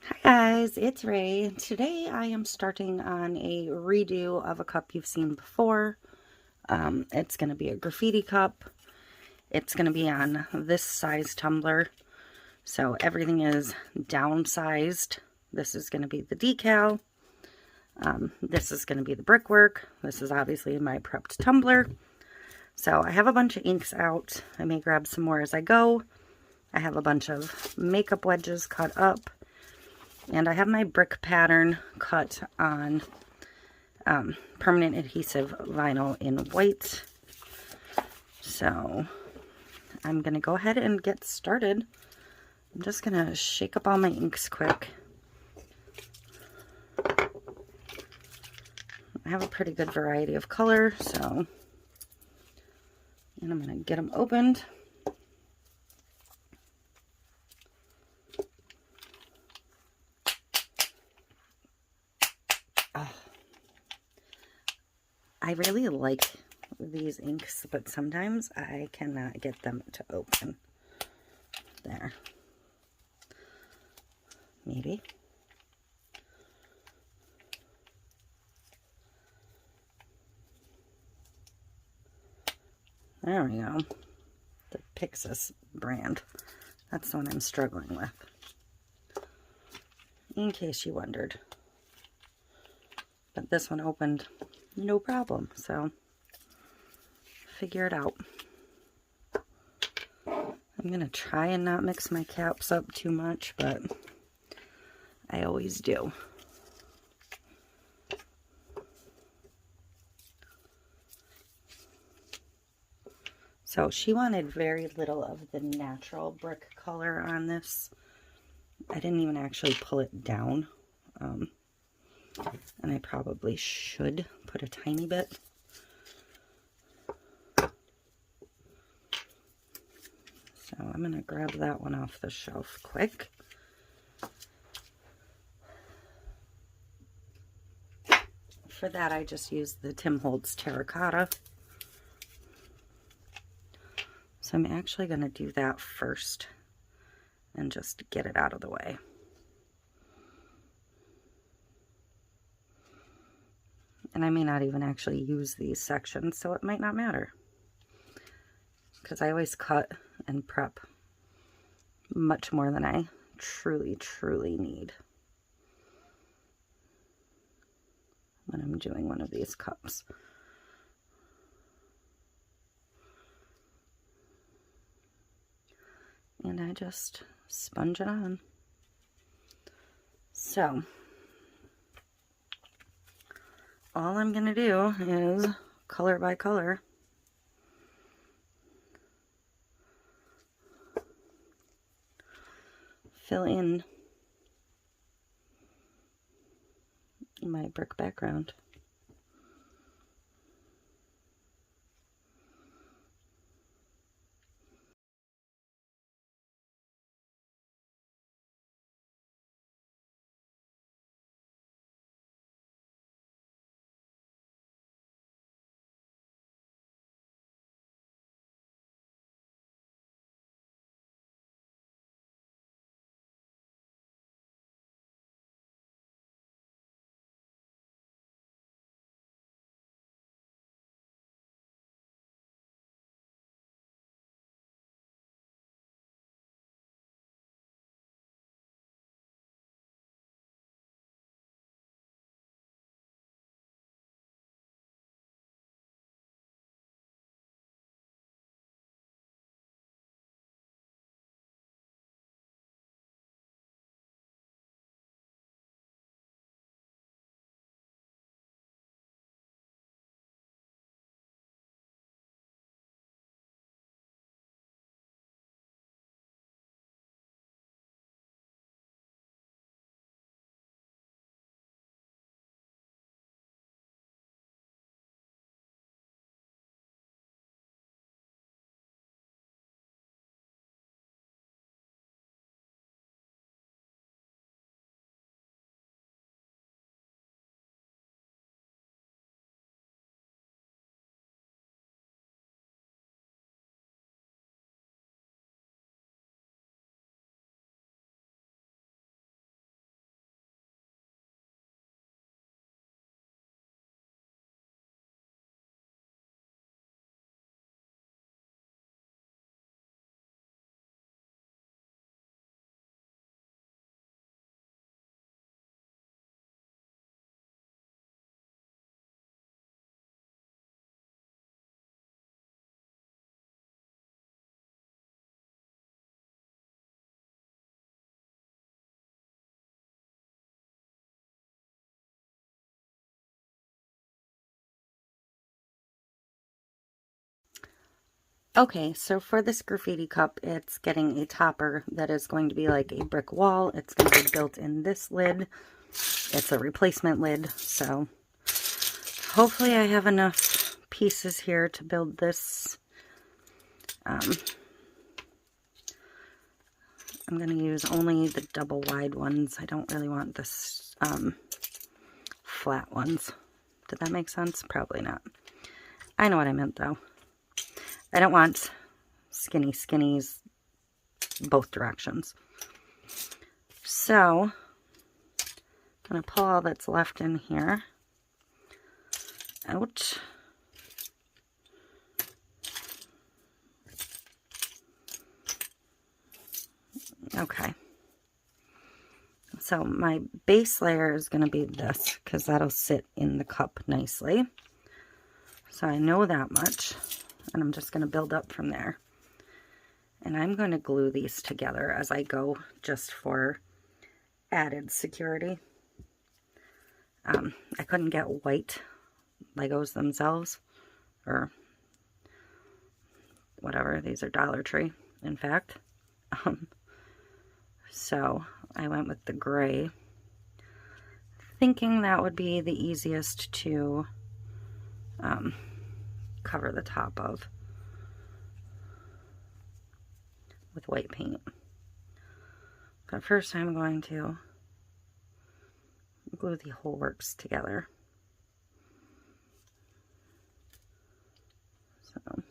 Hi guys, it's Ray. Today I am starting on a redo of a cup you've seen before. It's going to be a graffiti cup. It's going to be on this size tumbler. So everything is downsized. This is going to be the decal. This is going to be the brickwork. This is obviously my prepped tumbler. So I have a bunch of inks out. I may grab some more as I go. I have a bunch of makeup wedges cut up. And I have my brick pattern cut on permanent adhesive vinyl in white. So I'm going to go ahead and get started. I'm just going to shake up all my inks quick. I have a pretty good variety of color, so, and I'm going to get them opened. I really like these inks, but sometimes I cannot get them to open. There. Maybe. There we go. The Pixis brand. That's the one I'm struggling with. In case you wondered. But this one opened no problem, so figure it out. I'm going to try and not mix my caps up too much, but I always do. So she wanted very little of the natural brick color on this. I didn't even actually pull it down. And I probably should put a tiny bit. So I'm going to grab that one off the shelf quick. For that, I just used the Tim Holtz terracotta. So I'm actually going to do that first and just get it out of the way. And I may not even actually use these sections, so it might not matter. Because I always cut and prep much more than I truly need when I'm doing one of these cups. And I just sponge it on. So all I'm going to do is color by color. Fill in my brick background. Okay, so for this graffiti cup, it's getting a topper that is going to be like a brick wall. It's going to be built in this lid. It's a replacement lid, so hopefully I have enough pieces here to build this. I'm going to use only the double wide ones. I don't really want this flat ones. Did that make sense? Probably not. I know what I meant though. I don't want skinny skinnies both directions. So, I'm going to pull all that's left in here out. Okay. So my base layer is going to be this, because that'll sit in the cup nicely. So I know that much, and I'm just going to build up from there. And I'm going to glue these together as I go, just for added security. I couldn't get white Legos themselves, or whatever. These are Dollar Tree, in fact. So I went with the gray, thinking that would be the easiest to cover the top of with white paint. But first I'm going to glue the whole works together. So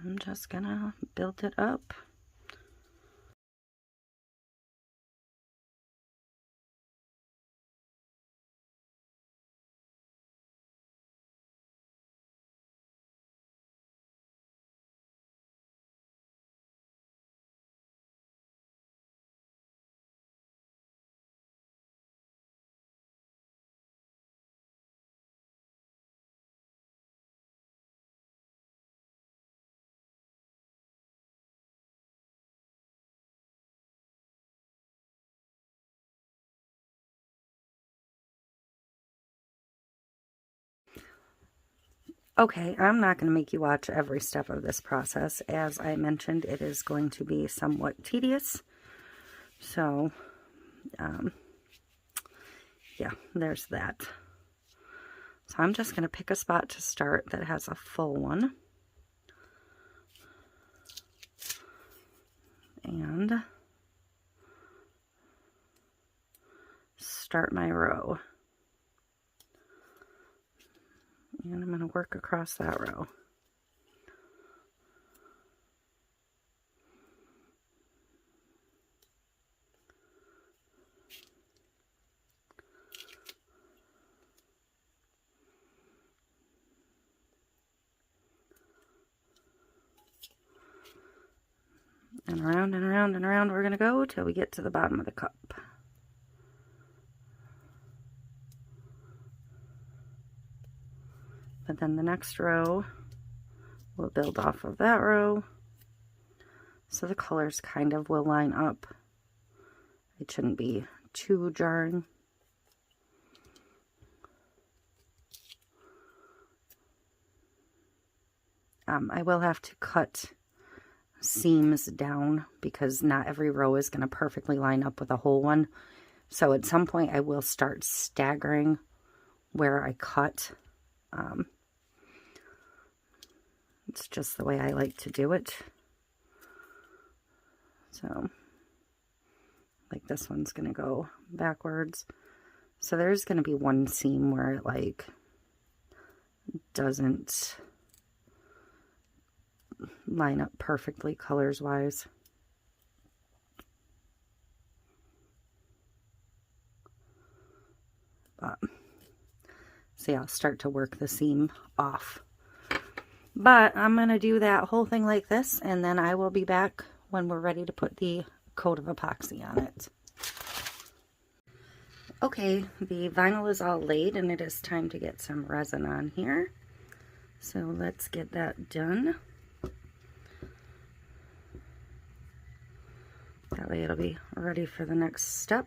I'm just gonna build it up. Okay, I'm not going to make you watch every step of this process. As I mentioned, it is going to be somewhat tedious. So, yeah, there's that. So I'm just going to pick a spot to start that has a full one. And start my row. And I'm going to work across that row. And around and around and around we're going to go till we get to the bottom of the cup. But then the next row will build off of that row. So the colors kind of will line up. It shouldn't be too jarring. I will have to cut seams down because not every row is going to perfectly line up with a whole one. So at some point I will start staggering where I cut. It's just the way I like to do it. So, like this one's going to go backwards. So there's going to be one seam where it like doesn't line up perfectly colors wise. See, I'll start to work the seam off. But I'm going to do that whole thing like this, and then I will be back when we're ready to put the coat of epoxy on it. Okay, the vinyl is all laid, and it is time to get some resin on here. So let's get that done. That way it'll be ready for the next step.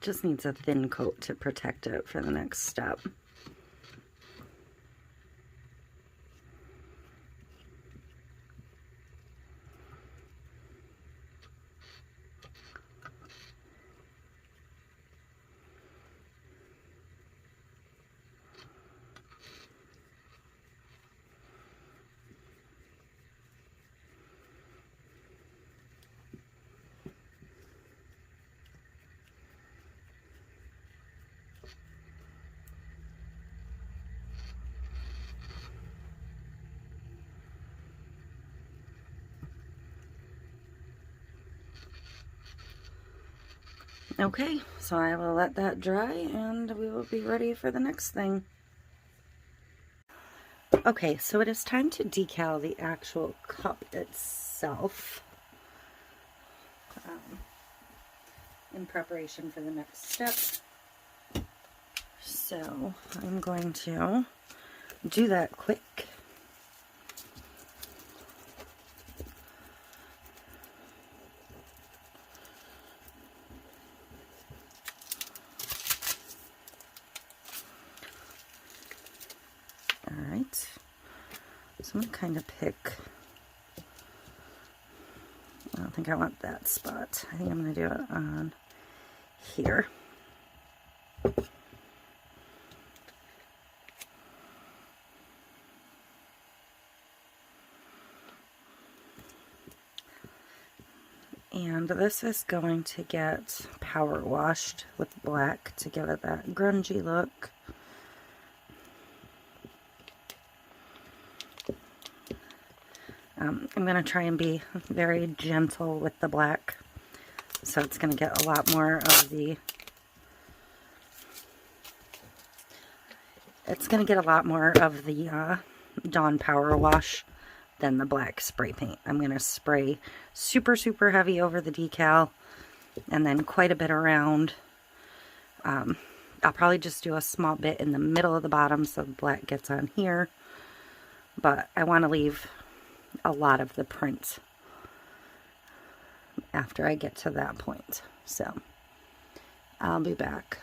Just needs a thin coat to protect it for the next step. Okay, so I will let that dry and we will be ready for the next thing. Okay, so it is time to decal the actual cup itself in preparation for the next step. So I'm going to do that quick. Alright, so I'm going to kind of pick, I don't think I want that spot. I think I'm going to do it on here. And this is going to get power washed with black to give it that grungy look. I'm going to try and be very gentle with the black, so it's going to get a lot more of the, Dawn Power Wash than the black spray paint. I'm going to spray super, super heavy over the decal and then quite a bit around. I'll probably just do a small bit in the middle of the bottom so the black gets on here, but I want to leave a lot of the print after I get to that point. So I'll be back.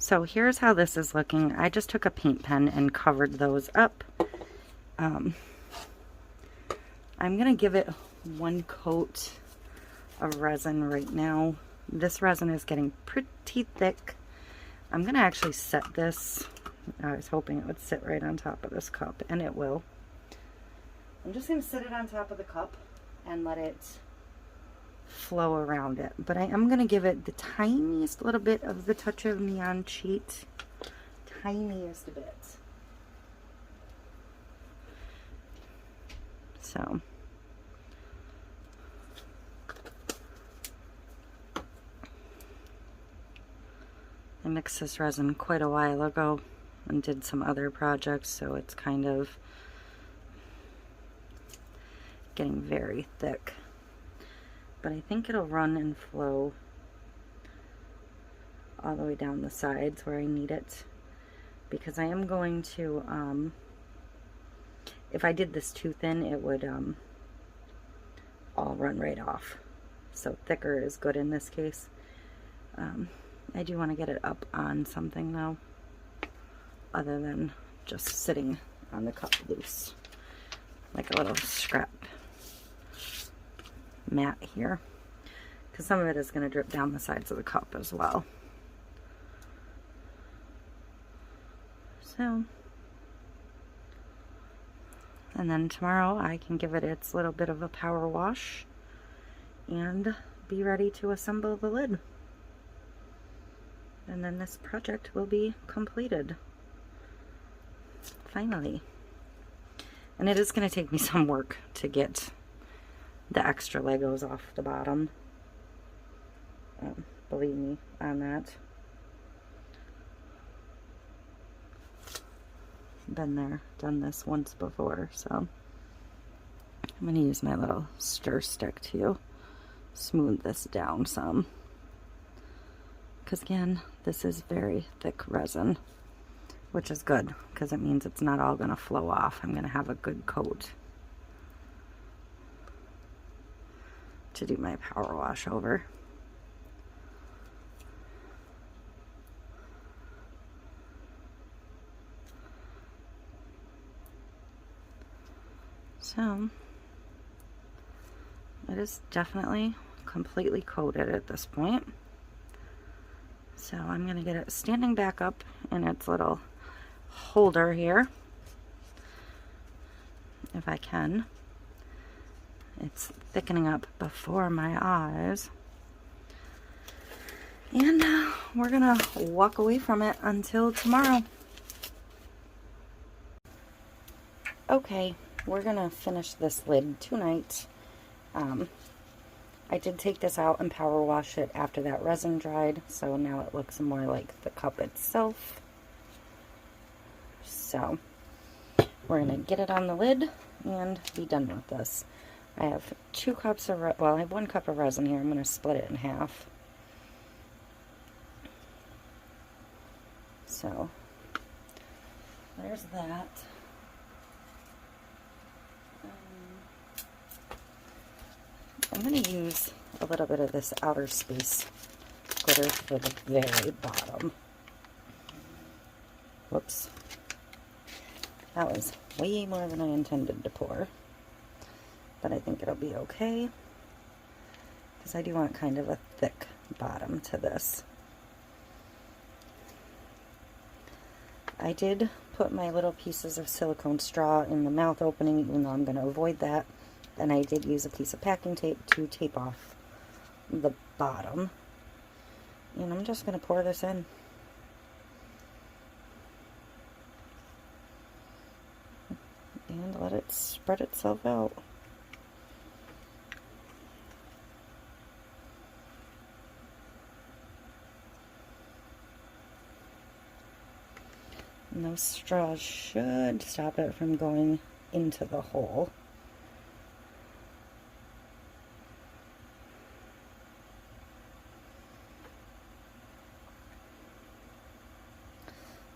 So here's how this is looking. I just took a paint pen and covered those up. I'm going to give it one coat of resin right now. This resin is getting pretty thick. I'm going to actually set this. I was hoping it would sit right on top of this cup, and it will. I'm just going to sit it on top of the cup and let it flow around it. But I am going to give it the tiniest little bit of the touch of neon cheat. Tiniest bit. So. I mixed this resin quite a while ago and did some other projects, so it's kind of getting very thick. But I think it'll run and flow all the way down the sides where I need it, because I am going to, if I did this too thin, it would all run right off. So thicker is good in this case. I do want to get it up on something though, other than just sitting on the cup loose, like a little scrap mat here, because some of it is going to drip down the sides of the cup as well. So, and then tomorrow I can give it its little bit of a power wash and be ready to assemble the lid. And then this project will be completed. Finally. And it is going to take me some work to get the extra Legos off the bottom. Believe me on that. Been there, done this once before, so I'm going to use my little stir stick to smooth this down some. Because again, this is very thick resin, which is good because it means it's not all going to flow off. I'm going to have a good coat to do my power wash over. So it is definitely completely coated at this point. So I'm going to get it standing back up in its little holder here, if I can. It's thickening up before my eyes. And we're going to walk away from it until tomorrow. Okay, we're going to finish this lid tonight. I did take this out and power wash it after that resin dried, so now it looks more like the cup itself. So we're going to get it on the lid and be done with this. I have 2 cups of, well, I have 1 cup of resin here. I'm going to split it in half. So there's that. I'm going to use a little bit of this outer space glitter for the very bottom. Whoops. That was way more than I intended to pour. But I think it'll be okay, because I do want kind of a thick bottom to this. I did put my little pieces of silicone straw in the mouth opening, even though I'm going to avoid that. And I did use a piece of packing tape to tape off the bottom. And I'm just going to pour this in. And let it spread itself out. And those straws should stop it from going into the hole.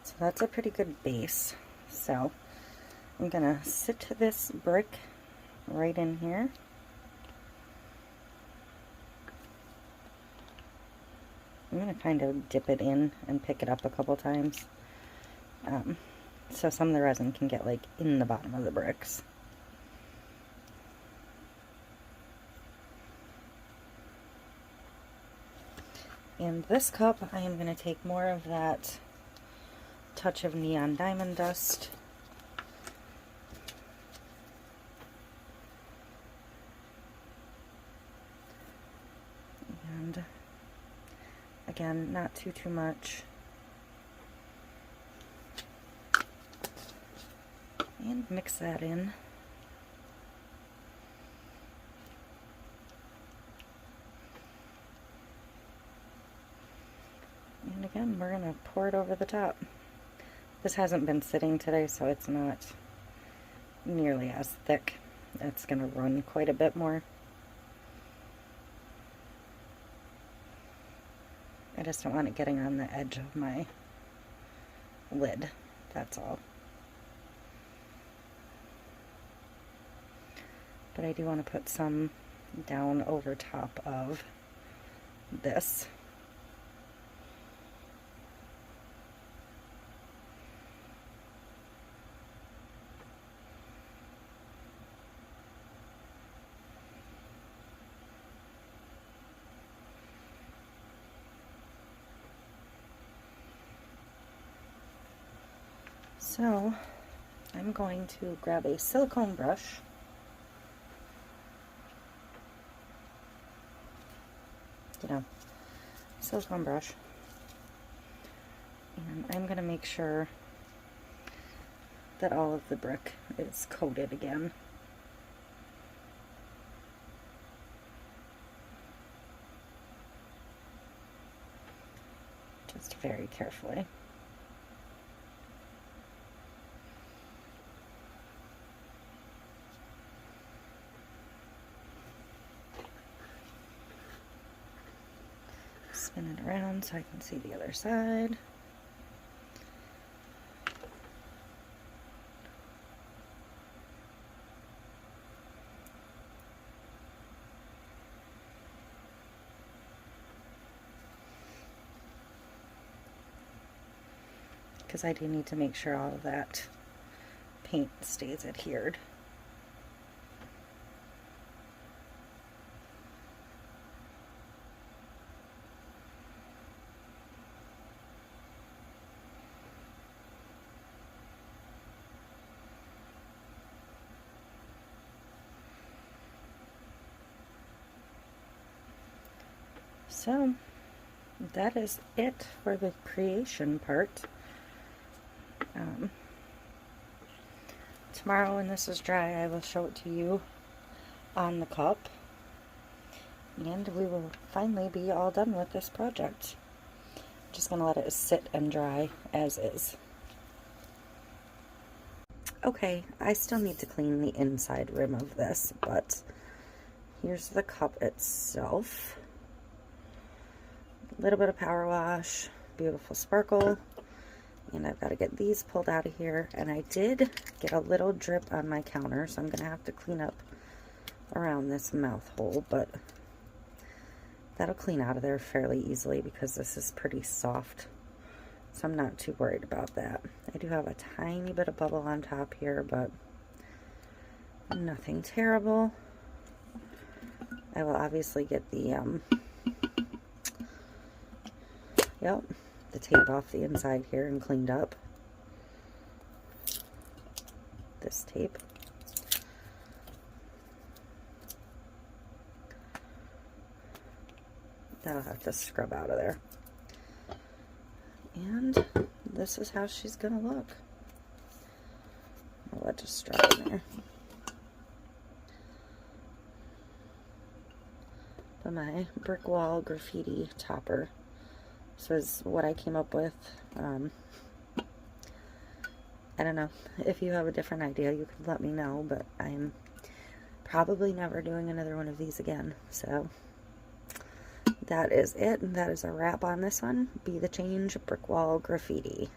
So that's a pretty good base. So I'm gonna sit this brick right in here. I'm going to kind of dip it in and pick it up a couple times. So some of the resin can get like in the bottom of the bricks. And this cup, I am going to take more of that touch of neon diamond dust. And again, not too much. And mix that in. And again, we're going to pour it over the top. This hasn't been sitting today, so it's not nearly as thick. It's going to run quite a bit more. I just don't want it getting on the edge of my lid, that's all. But I do want to put some down over top of this. So I'm going to grab a silicone brush . Silicone brush, and I'm going to make sure that all of the brick is coated again. Just very carefully. Spin it around so I can see the other side. Because I do need to make sure all of that paint stays adhered. So that is it for the creation part. Tomorrow when this is dry, I will show it to you on the cup, and we will finally be all done with this project. I'm just going to let it sit and dry as is. Okay, I still need to clean the inside rim of this, but here's the cup itself. A little bit of power wash, beautiful sparkle, and I've got to get these pulled out of here. And I did get a little drip on my counter, so I'm going to have to clean up around this mouth hole, but that'll clean out of there fairly easily because this is pretty soft, so I'm not too worried about that. I do have a tiny bit of bubble on top here, but nothing terrible. I will obviously get the the tape off the inside here and cleaned up. This tape. That'll have to scrub out of there. And this is how she's gonna look. I'll let just drop in there. But my brick wall graffiti topper. This was what I came up with. I don't know. If you have a different idea, you can let me know, but I'm probably never doing another one of these again. So that is it, and that is a wrap on this one. Be the Change brick wall graffiti.